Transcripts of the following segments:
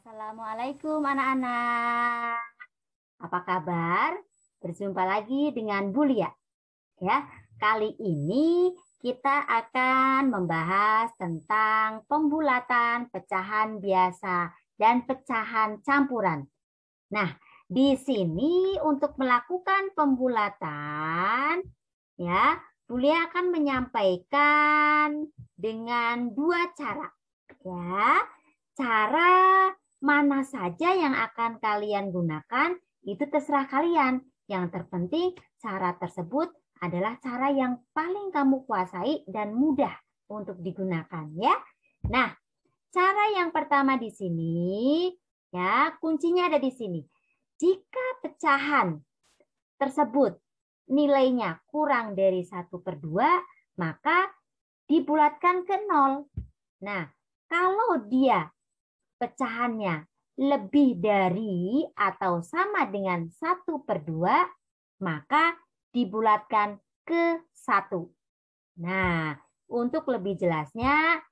Assalamualaikum anak-anak. Apa kabar? Berjumpa lagi dengan Bulia. Ya, kali ini kita akan membahas tentang pembulatan, pecahan biasa, dan pecahan campuran. Nah, di sini untuk melakukan pembulatan, ya, Bulia akan menyampaikan dengan dua cara. Ya, cara mana saja yang akan kalian gunakan itu terserah kalian. Yang terpenting cara tersebut adalah cara yang paling kamu kuasai dan mudah untuk digunakan ya. Nah, cara yang pertama di sini ya, kuncinya ada di sini. Jika pecahan tersebut nilainya kurang dari 1/2, maka dibulatkan ke 0. Nah, kalau dia pecahannya lebih dari atau sama dengan 1/2, maka dibulatkan ke 1. Nah, untuk lebih jelasnya,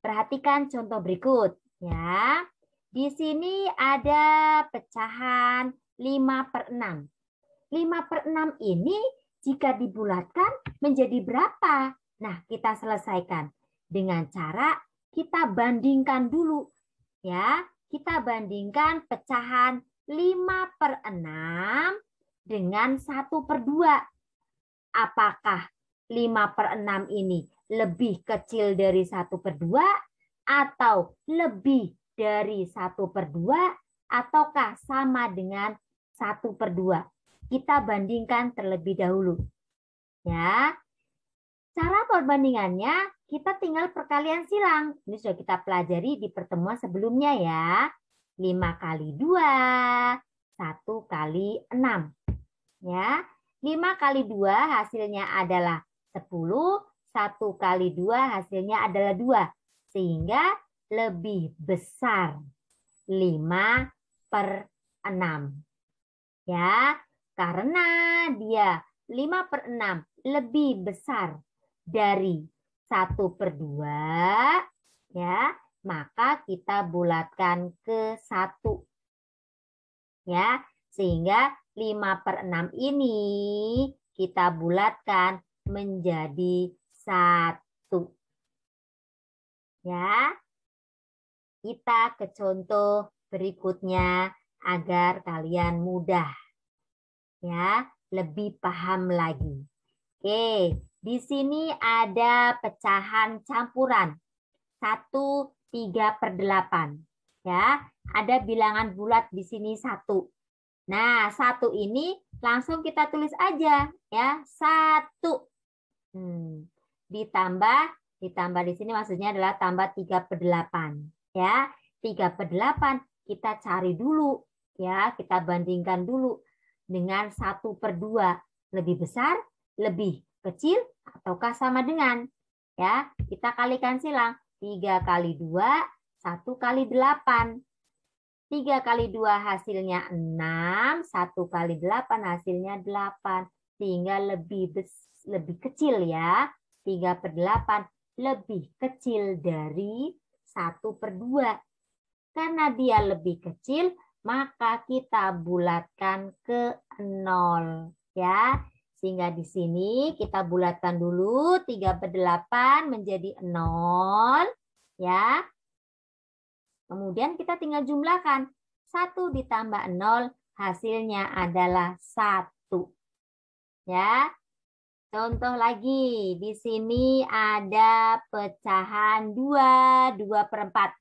perhatikan contoh berikut. Ya, di sini ada pecahan 5/6. 5/6 ini jika dibulatkan menjadi berapa? Nah, kita selesaikan dengan cara kita bandingkan dulu. Ya, kita bandingkan pecahan 5/6 dengan 1/2. Apakah 5/6 ini lebih kecil dari 1/2 atau lebih dari 1/2 ataukah sama dengan 1/2? Kita bandingkan terlebih dahulu. Ya. Cara perbandingannya kita tinggal perkalian silang. Ini sudah kita pelajari di pertemuan sebelumnya ya. 5 kali 2, 1 kali 6. Ya. 5 kali 2 hasilnya adalah 10, 1 kali 2 hasilnya adalah 2. Sehingga lebih besar 5/6. Ya, karena dia 5/6 lebih besar dari 1/2, ya, maka kita bulatkan ke 1. Ya, sehingga 5/6 ini kita bulatkan menjadi 1. Ya, kita ke contoh berikutnya agar kalian mudah ya, lebih paham lagi. Oke, di sini ada pecahan campuran 1/3/8. Ya, ada bilangan bulat di sini 1. Nah, 1 ini langsung kita tulis aja ya, 1. Ditambah di sini maksudnya adalah tambah 3/8. Ya, 3/8 kita cari dulu ya, kita bandingkan dulu dengan 1/2. Lebih besar, lebih kecil, ataukah sama dengan? Ya, kita kalikan silang. 3 kali 2, 1 kali 8. 3 kali 2 hasilnya 6, 1 kali 8 hasilnya 8. Sehingga lebih kecil ya. 3/8 lebih kecil dari 1/2. Karena dia lebih kecil, maka kita bulatkan ke 0 ya. Sehingga di sini kita bulatkan dulu 3/8 menjadi 0 ya. Kemudian kita tinggal jumlahkan. 1 ditambah 0 hasilnya adalah 1. Ya. Contoh lagi, di sini ada pecahan 2/4.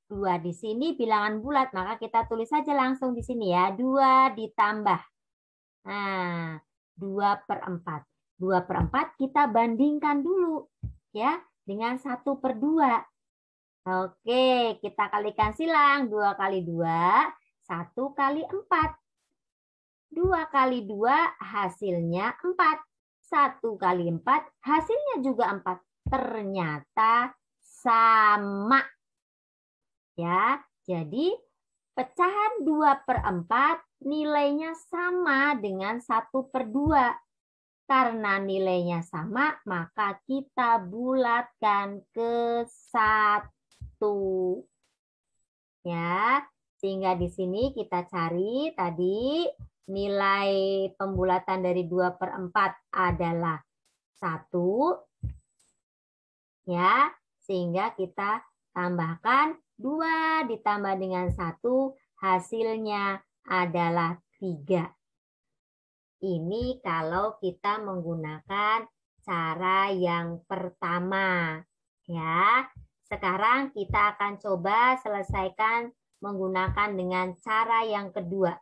2 di sini bilangan bulat, maka kita tulis saja langsung di sini ya. 2 ditambah. Nah, 2/4. 2/4 kita bandingkan dulu ya dengan 1/2. Oke, kita kalikan silang. 2 kali 2, 1 kali 4. 2 kali 2 hasilnya 4. 1 kali 4 hasilnya juga 4. Ternyata sama. Ya, jadi pecahan 2/4 nilainya sama dengan 1/2. Karena nilainya sama, maka kita bulatkan ke 1. Ya, sehingga di sini kita cari tadi nilai pembulatan dari 2/4 adalah 1. Ya, sehingga kita tambahkan 2 ditambah dengan 1 hasilnya adalah 3. Ini kalau kita menggunakan cara yang pertama. Ya, sekarang kita akan coba selesaikan menggunakan dengan cara yang kedua.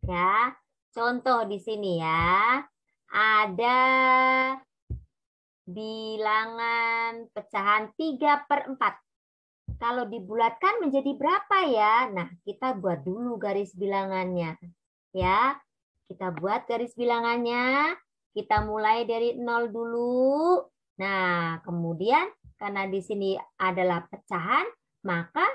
Ya, contoh di sini ya. Ada bilangan pecahan 3/4. Kalau dibulatkan menjadi berapa ya? Nah, kita buat dulu garis bilangannya. Ya, kita buat garis bilangannya. Kita mulai dari 0 dulu. Nah, kemudian karena di sini adalah pecahan, maka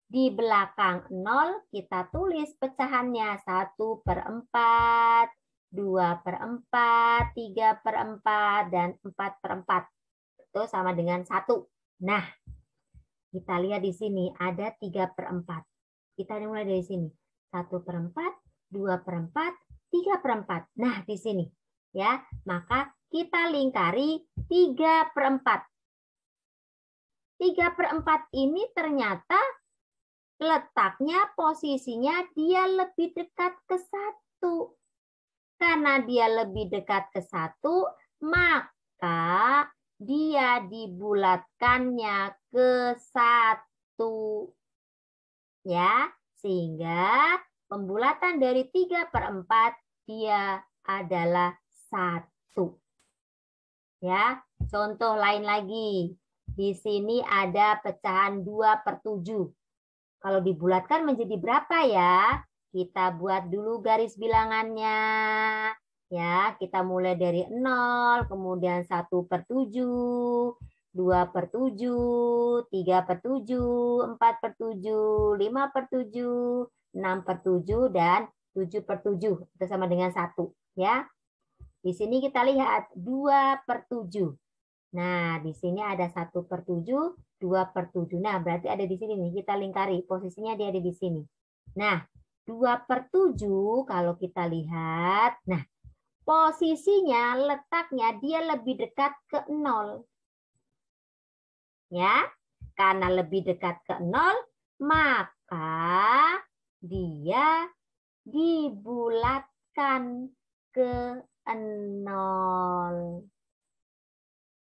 di belakang 0 kita tulis pecahannya 1/4, 2/4, 3/4, dan 4/4. Itu sama dengan 1. Nah, kita lihat di sini ada 3/4. Kita mulai dari sini. 1/4, 2/4, 3/4. Nah, di sini. Ya, maka kita lingkari 3/4. 3/4 ini ternyata letaknya, posisinya dia lebih dekat ke 1. Karena dia lebih dekat ke 1, maka dia dibulatkannya ke 1. Ya, sehingga pembulatan dari 3/4 dia adalah 1. Ya, contoh lain lagi. Di sini ada pecahan 2/7. Kalau dibulatkan menjadi berapa ya? Kita buat dulu garis bilangannya. Ya, kita mulai dari 0, kemudian 1/7, 2/7, 3/7, 4/7, 5/7, 6/7, dan 7/7. Itu sama dengan 1. Ya. Di sini kita lihat 2/7. Nah, di sini ada 1/7, 2/7. Nah, berarti ada di sini nih. Kita lingkari. Posisinya dia ada di sini. Nah, 2/7 kalau kita lihat. Nah, posisinya, letaknya dia lebih dekat ke 0. Ya, karena lebih dekat ke 0, maka dia dibulatkan ke 0.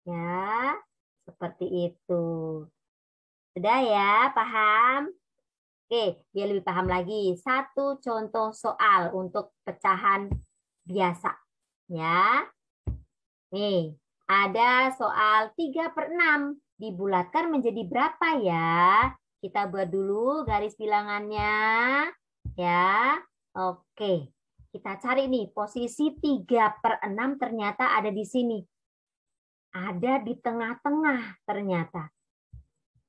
Ya, seperti itu. Sudah ya, paham? Oke, biar lebih paham lagi. Satu contoh soal untuk pecahan biasa. Ya. Nih, ada soal 3/6. Dibulatkan menjadi berapa ya? Kita buat dulu garis bilangannya. Ya. Oke. Kita cari nih, posisi 3/6 ternyata ada di sini. Ada di tengah-tengah ternyata.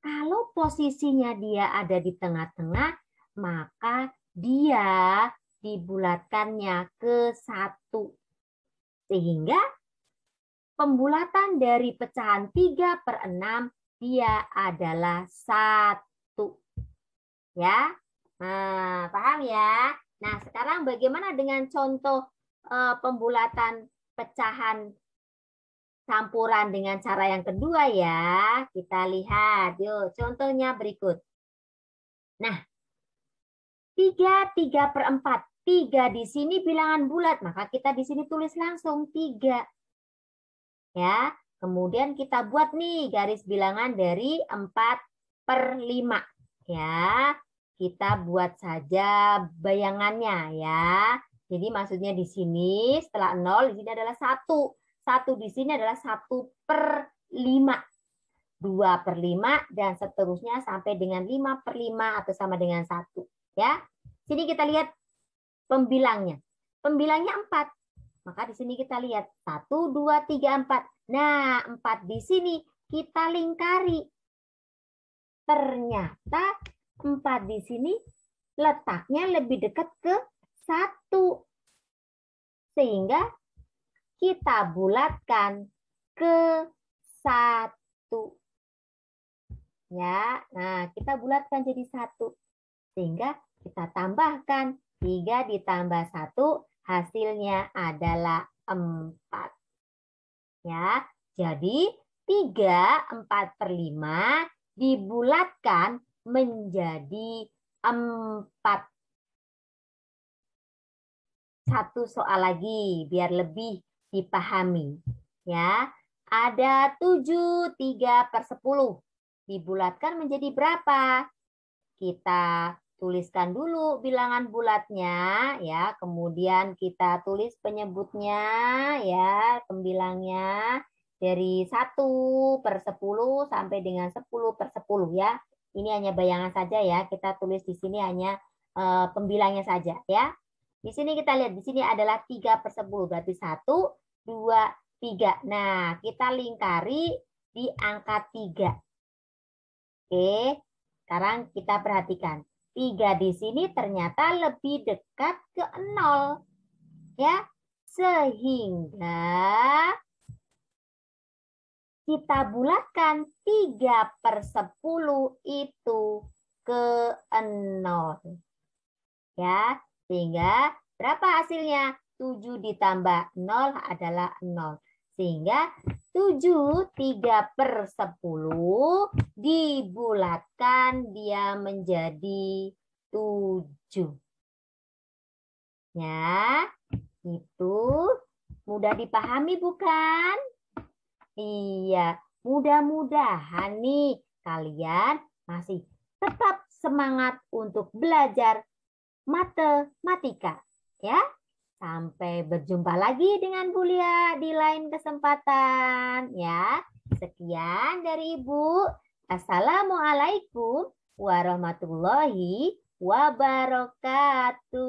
Kalau posisinya dia ada di tengah-tengah, maka dia dibulatkannya ke 1. Sehingga pembulatan dari pecahan 3/6 dia adalah 1. Ya, nah, paham ya? Nah, sekarang bagaimana dengan contoh pembulatan pecahan campuran dengan cara yang kedua ya. Kita lihat, yuk contohnya berikut. Nah, 3/4. 3 di sini bilangan bulat, maka kita di sini tulis langsung 3. Ya, kemudian kita buat nih garis bilangan dari 4/5. Ya, kita buat saja bayangannya ya. Jadi maksudnya di sini setelah 0 di sini adalah 1. 1 di sini adalah 1/5. 2/5 dan seterusnya sampai dengan 5/5 atau sama dengan 1. Ya. Sini kita lihat pembilangnya. Pembilangnya 4. Maka di sini kita lihat 1, 2, 3, 4. Nah, 4 di sini kita lingkari. Ternyata 4 di sini letaknya lebih dekat ke 1. Sehingga kita bulatkan ke 1. Ya, nah kita bulatkan jadi 1. Sehingga kita tambahkan 3 ditambah 1 hasilnya adalah 4. Ya, jadi 3/4/5 dibulatkan menjadi 4. Satu soal lagi biar lebih dipahami. Ya, ada 7 3/10. Dibulatkan menjadi berapa? Kita tuliskan dulu bilangan bulatnya ya, kemudian kita tulis penyebutnya ya, pembilangnya dari 1/10 sampai dengan 10/10 ya. Ini hanya bayangan saja ya, kita tulis di sini hanya pembilangnya saja ya. Di sini kita lihat, di sini adalah 3/10, berarti 1, 2, 3. Nah, kita lingkari di angka 3. Oke, sekarang kita perhatikan. 3 di sini ternyata lebih dekat ke 0. Ya, sehingga kita bulatkan 3/10 itu ke 0. Ya, sehingga berapa hasilnya? 7 ditambah 0 adalah 0. Sehingga 7 3/10 dibulatkan dia menjadi 7. Ya, itu mudah dipahami bukan? Iya, mudah-mudahan nih kalian masih tetap semangat untuk belajar matematika. Ya, sampai berjumpa lagi dengan Bu Lia di lain kesempatan. Ya, sekian dari Ibu. Assalamualaikum warahmatullahi wabarakatuh.